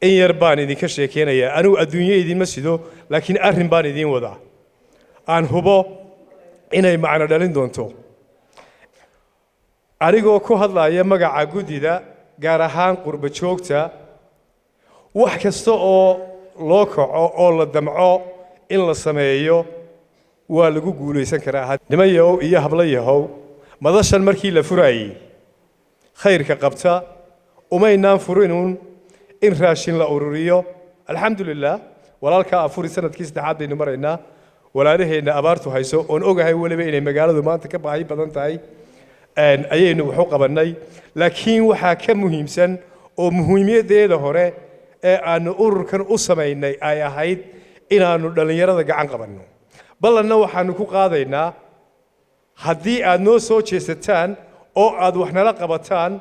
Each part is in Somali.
in yar baan idinka sheekeynayaa anigu adduunyo idinma sido laakiin arrin baan idin wadaa aan hubo inay macno dhalin doonto anigoo ku hadlaya magaca guddida gaar ahaan qurba joogta wax kasta oo loo kaco oo la damco in la sameeyo waa lagu guulaysan karaa nimayow iyo hablayahow madashan markii la furayay khayrka qabta umaynaan furinun in raashin la ururiyo alxamdulilah walaalka afuri sanadkii saddexaad baynu maraynaa walaalaheenna abaartu hayso oon ogahay weliba inay magaaladu maanta ka baahi badan tahay ayaynu wax u qabannay laakiin waxaa ka muhiimsan oo muhiimadeeda hore ee aanu ururkan u samaynay ay ahayd inaanu dhalinyarada gacan qabanno ballanna waxaanu ku qaadaynaa haddii aad noo soo jeesataan oo aad wax nala qabataan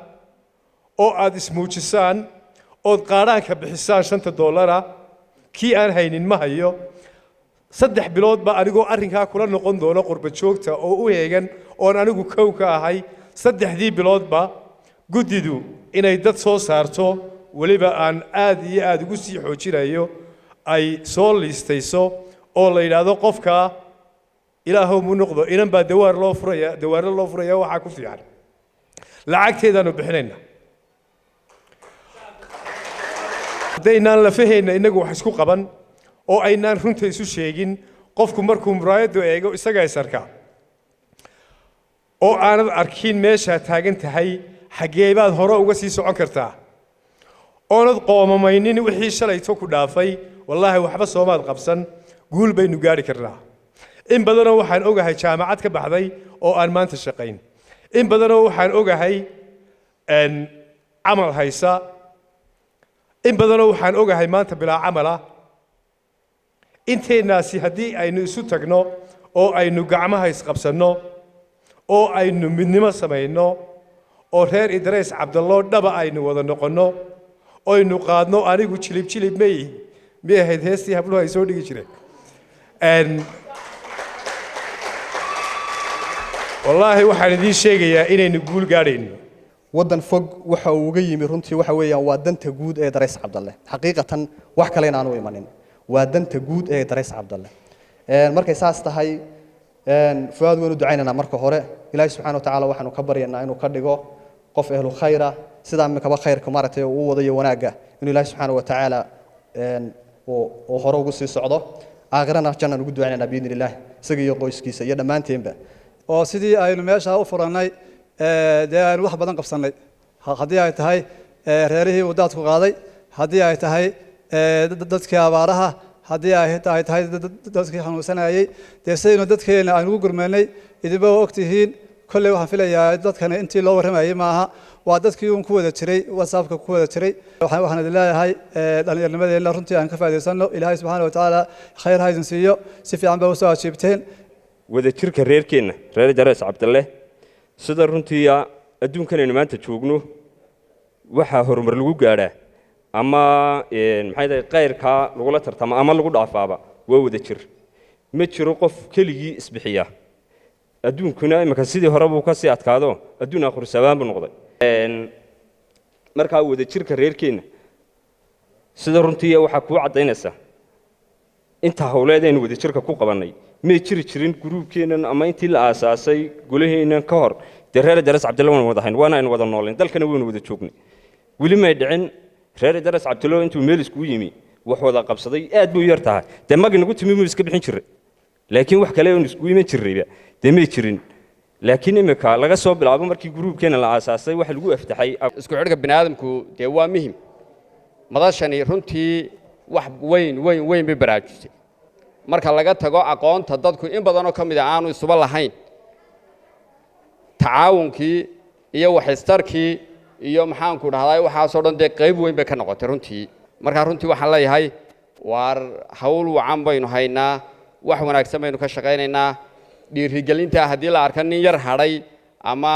oo aad ismuujisaan ood qaadhaanka bixisaan $5 kii aan haynin ma hayo 3 bilood baa anigoo arrinkaa kula noqon doono qurba joogta oo u heegan oon anigu kow ka ahay 3 biloodba guddidu inay dad soo saarto weliba aan aad iyo aad ugu sii xoojinayo ay soo liistayso oo la yidhaahdo qofka ilaahow mu noqdo inan baa dawaarro loo furaya waxaa ku fiican lacagteedaanu bixinaynaa haddaynaan lafaheenna innagu wax isku qaban oo aynaan runta isu sheegin qofku markuu muraayaddu eego isagaa is arkaa oo aanad arkin meeshaa taagan tahay xaggee baad hore uga sii socon kartaa oonad qoomamaynin wixii shalayto ku dhaafay wallaahi waxba soomaad qabsan guul baynu gaari karnaa in badanoo waxaan ogahay jaamacad ka baxday oo aan maanta shaqayn in badanoo waxaan ogahay camal haysa in badanoo waxaan ogahay maanta bilaa camala inteenaasi haddii aynu isu tagno oo aynu gacmaha isqabsanno oo aynu midnimo samayno oo reer Idriis Cabdallo dhaba aynu wada noqonno oo aynu qaadno anigu jilib may ahayd heestii habluhu ay soo dhigi jireen wallaahi waxaan idiin sheegayaa inaynu guul gaadhayno waddan fog waxa uu uga yimi runtii waxa weeyaan waa danta guud ee Idriis Cabdalle xaqiiqatan wax kale inaanu imanin waa danta guud ee Idriis Cabdalle markay saas tahay fuad waynu ducaynana marka hore ilaahay subxaanahu wa ta'ala waxaanu ka baryaynaa inuu ka dhigo qof ehlu khayra sida kaba khayrka maartay uu wadayo wanaaga inuu ilaahay subxaanahu wa ta'ala oo hore ugu sii socdo aakhirana jannada ugu ducaynana biidnillah isaga iyo qoyskiisa iyo dhamaanteenba oo sidii aynu meesha u furanay aynu wax badan qabsanay haddii ay tahay reerihii uu daadku qaaday haddii ay tahay dadkii abaaraha haddii ay tahay dadkii xanuunsanayay sidaynu dadkeena aynu ugu gurmeynay idinba ogtihiin kolley waxaan filayaa dadkana intii loo warramayay maaha waa dadkii uun ku wada jiray whatsappka ku wada jiray waxaan idin leeyahay dhallinyarnimadeenna runtii aan ka faa'iidaysanno ilaahay subxaana wa tacaala khayr ha idin siiyo si fiican baa usoo ajiibteen wada jirka reerkeenna reer Idriis Cabdalle sida runtii adduunkan aynu maanta joogno waxaa horumar lagu gaadhaa ama maxay tahay qayrka lagula tartamo ama lagu dhaafaaba waa wada jir ma jiro qof keligii isbixiya adduunkuna imika sidii hore buu ka sii adkaado adduun aakhir sabaan buu noqday marka wada jirka reerkeena sida runtii waxa ku cadaynaysa inta hawleedeen wada jirka ku qabanay ma jiri jirin gruubkeenan ama intii la aasaasay golaheena ka hor reer Idriis Cabdalle waan wada hayn waana in wada nooleen dalkana waan wada joognay weli ma dhicin reer Idriis Cabdalle intuu meel isku yimi wax wada qabsaday aad buu yar tahay mag nagu timi iska bixin jiray laakiin wax kale oo isku iman jirayba ma jirin laakiin imika laga soo bilaabo markii gruubkeena la aasaasay wax lagu aftaxay isku xidhka bini'aadamku waa muhiim madashani runtii wax weyn bay baraajisay marka laga tago aqoonta dadku in badan oo kamid ah aanu isuba lahayn tacaawunkii iyo waxistarkii iyo maxaan ku dhahday waxa soo dhan qayb weyn bay ka noqotay runtii marka runtii waxaan leeyahay waar hawl wacan baynu haynaa wax wanaagsan baynu ka shaqaynaynaa dhiirigelinta haddii la arko nin yar hadhay ama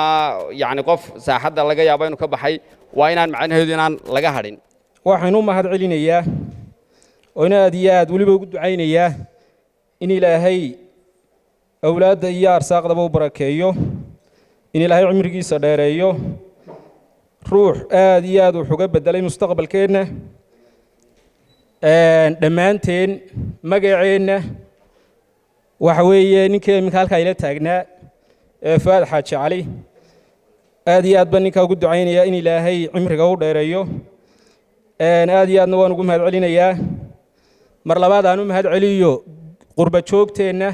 yacni qof saaxadda laga yaabo inuu ka baxay waa inaan macnaheedu inaan laga hadhin waxaan u mahad celinayaa oo aad iyo aad weliba ugu ducaynayaa in ilaahay awlaadda iyo arsaaqdaba u barakeeyo in ilaahay cumrigiisa dheereeyo ruux aad iyo aad u xuga bedelay mustaqbalkeena dhammaanteen magaceenna waxa weeye ninkii iminka halkaa ila taagnaa fuaad xaaji cali aad iyo aad baan ninkaa ugu ducaynayaa in ilaahay cimriga u dheereeyo aad iyo aadna waan ugu mahad celinayaa mar labaad aan u mahad celiyo qurba joogteenna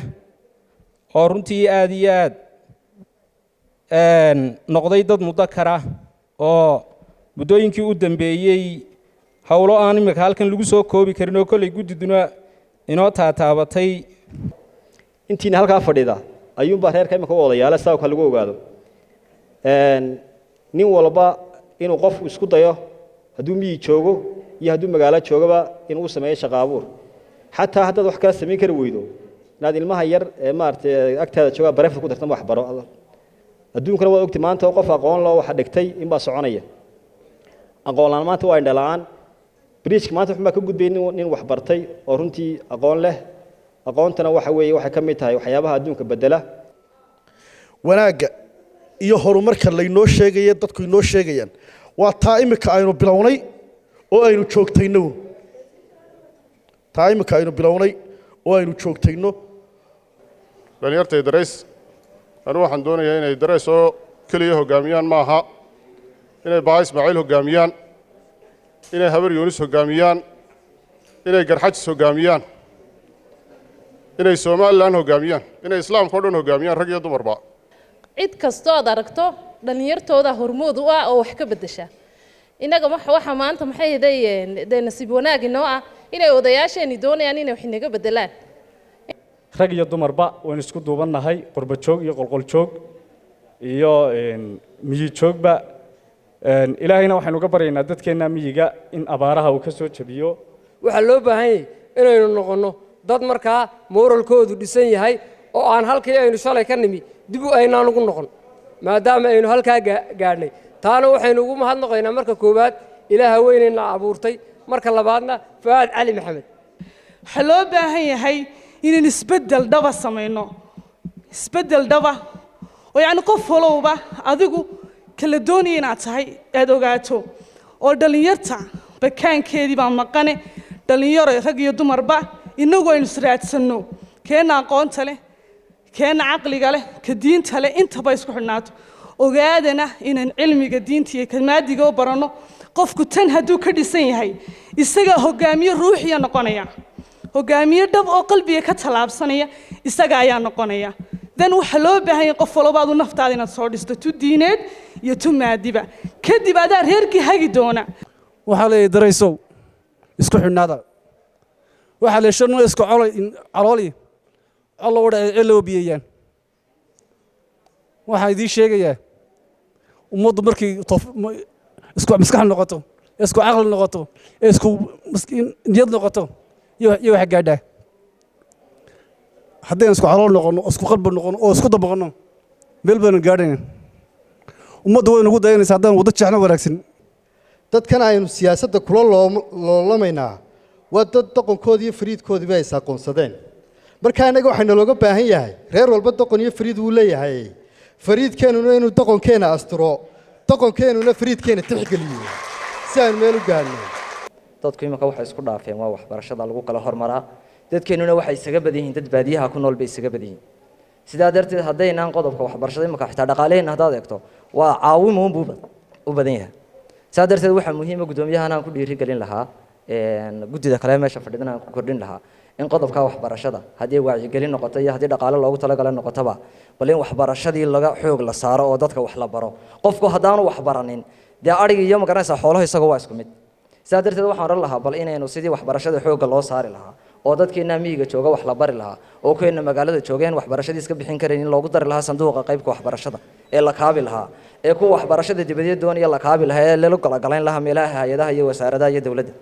oo runtii aad iyo aad noqday dad mudakara oo muddooyinkii u dambeeyey howlo aan imika halkan lagu soo koobi karin oo kolley guddiduna inoo taataabatay intiina halkaa fadhida ayuunbaa reerka imika u odayaala sidaa ka lagu ogaado nin walba inuu qofku isku dayo hadduu miyi joogo iyo hadduu magaalo joogaba inuu u sameeyo shaqo abuur xataa haddaad wax kala samayn kari weydo inaad ilmaha yar ee maaragtay agtaada joogaa bareefta ku dartan wax baro adduunkana waad ogti maanta qof aqoon loo waxa dhigtay inbaa soconaya aqoon la'aan maanta waa indha la'aan bridge maanta wuxuu ka gudbay nin wax bartay oo runtii aqoon leh aqoontana waxa weeye waxay ka mid tahay waxyaabaha adduunka bedela wanaagga iyo horumarka laynoo sheegaya dadku inoo sheegayaan waa taa imika aynu bilownay oo aynu joogtayno taa imika aynu bilownay oo aynu joogtayno dhalinyartay darays anu waxaan doonayaa inay darays oo keliya hoggaamiyaan ma aha inay baha ismaaciil hoggaamiyaan inay habar yuunis hoggaamiyaan inay garxajis hoggaamiyaan inay somalilan hoggaamiyaan inay islaamka o dhan hoggaamiyaan rag iyo dumarba cid kastoo aad aragto dhallinyartooda hormood u ah oo wax ka beddesha innaga waxa maanta maxay hedayeen dee nasiib wanaag inoo ah inay odayaasheeni doonayaan inay wax inaga beddelaan rag iyo dumarba waan isku duubannahay qurba joog iyo qolqol joog iyo miyi joogba ilaahayna waxaynu ka baryaynaa dadkeenna miyiga in abaaraha uu ka soo jabiyo waxaa loo baahan yahay inaynu noqonno dad markaa mooralkoodu dhisan yahay oo aan halkii aynu shalay ka nimi dib u aynaan ugu noqon maadaama aynu halkaa gaadhnay taana waxaynu ugu mahadnaqaynaa marka koowaad ilaaha weynayna abuurtay marka labaadna fuaad cali maxamed waxaa loo baahan yahay inaan isbeddel dhaba samayno isbeddel dhaba oo yacni qof walowba adigu kala doonaya inaad tahay aad ogaato oo dhallinyarta bakaankeedii baa maqane dhallinyaro rag iyo dumarba innagu aynu israadsanno keenna aqoonta leh keenna caqliga leh ka diinta leh intaba isku xidhnaato ogaadana inaan cilmiga diinta iyo kamaadiga u baranno qofku tan hadduu ka dhisan yahay isagaa hoggaamiye ruuxiya noqonaya hoggaamiye dhab oo qalbiga ka tallaabsanaya isaga ayaa noqonaya dan waxaa loo baahan yahay qof walba aad u naftaada inaad soo dhisto tu diineed iyo tu maadiba kadib adaa reerkii hagi doona waxaa leeyahay daraysow isku xidhnaada waxaa leeyahay shan isku calooli alla u dhacay ceel loo biyayaan waxaan idiin sheegayaa ummaddu markay isku maskax noqoto isku caqli noqoto isku niyad noqoto iyo wax gaadhaa haddaynu isku calool noqonno isku qalbi noqonno oo isku dabaqanno meel baynu gaadhayna ummaddu way nagu dayanaysaa haddaan waddo jeexno wanaagsan dadkan aynu siyaasadda kula loolamaynaa waa dad doqonkoodii iyo fariidkoodiiba ay saaqoonsadeen marka annaga waxaa nalooga baahan yahay reer walba doqon iyo fariid wuu leeyahay fariidkeennuna inuu doqonkeenna asturo doqonkeennuna fariidkeenna tixgeliyo si aynu meel u gaadhno dadku iminka waxay isku dhaafeen waa waxbarashada lagu kala hormaraa dadkeennuna waxay isaga badan yihiin dad baadiyaha ku nool bay isaga badan yihiin sidaa darteed haddaynaan qodobka waxbarashada iminka xitaa dhaqaaleheenna haddaad eegto waa caawimo unbuu u badan yahay sidaa darteed waxaa muhiima guddoomiyahan aan ku dhiirigelin lahaa guddida kale meesha fadhidan aan ku kordhin lahaa in qodobka waxbarashada haddii wacyigelin noqoto iyo haddii dhaqaale loogu talagalay noqotoba bal in waxbarashadii laga xoog la saaro oo dadka wax la baro qofku haddaanu wax baranin dee adhigi iyo magaranaysaa xoolaha isaga waa isku mid sidaa darteed waxaan odhan lahaa bal inaynu sidii waxbarashada xoogga loo saari lahaa oo dadkeenna miyiga jooga wax la bari lahaa oo keenna magaalada joogeen waxbarashadii iska bixin karayn in loogu dari lahaa sanduuqa qaybka waxbarashada ee la kaabi lahaa ee kuwa waxbarashada dibadeed doonaya la kaabi lahaa ee lala galagalayn lahaa meelaha hay-adaha iyo wasaaradaha iyo dowladda